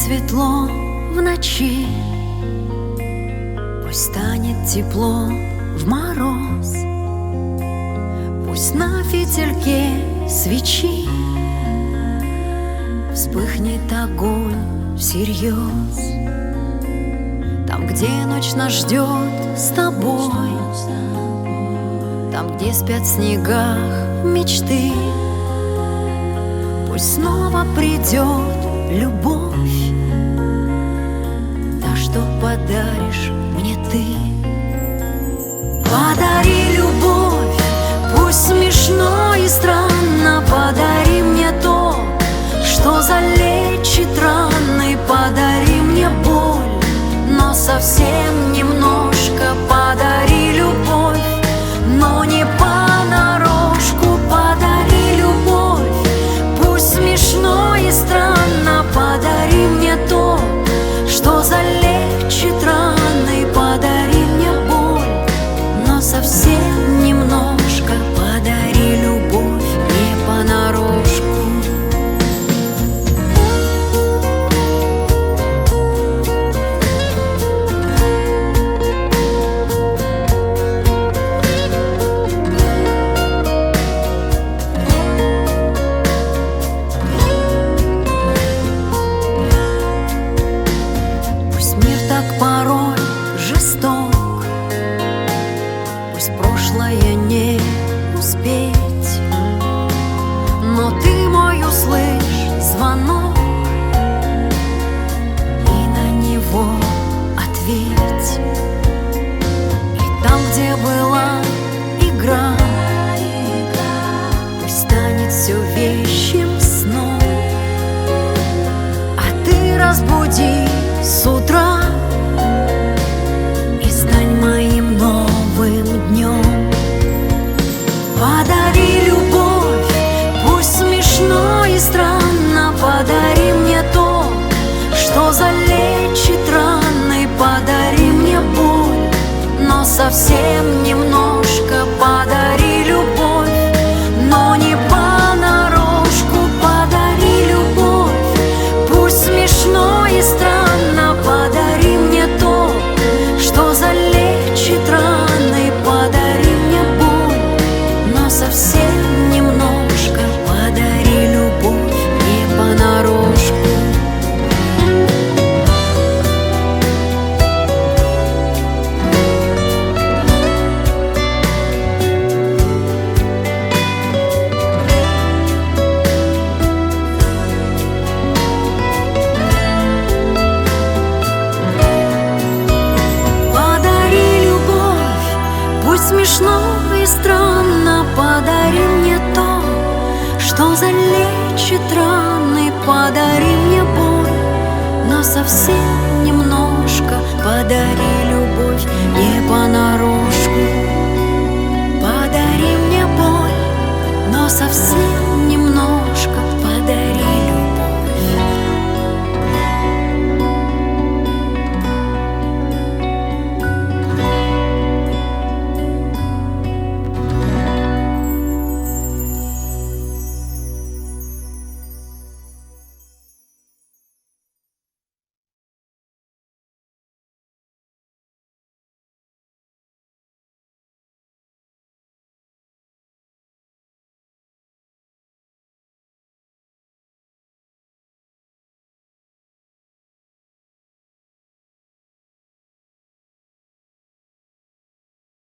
светло в ночи, пусть станет тепло в мороз, пусть на фитильке свечи вспыхнет огонь всерьез. Там, где ночь нас ждет с тобой, там, где спят в снегах мечты, пусть снова придет любовь, та, что подаришь мне ты. Подари любовь, пусть смешно и странно, подари мне то, что залечит раны, подари мне боль, но совсем немножко. Подари любовь, но не понарошку. Подари любовь, пусть смешно и странно, подари мне то, что залечит раны, подари мне боль, но совсем немножко. Подари любовь не понарошку. Порой жесток, пусть прошлое не успеть, но ты мой услышь звонок и на него ответь. И там, где была игра, пусть станет все вещим сном, а ты разбуди с утра моим новым днем. Подари любовь, пусть смешно и странно, подари мне то, что залечит раны, подари мне боль, но совсем немножко. Подари любовь, но не понарошку. Подари любовь, пусть смешно и странно, подари мне то, что залечит раны, подари мне боль, но совсем немножко. Подари любовь не понарошку. Смешно и странно, подари мне то, что залечит раны, подари мне боль, но совсем немножко. Подари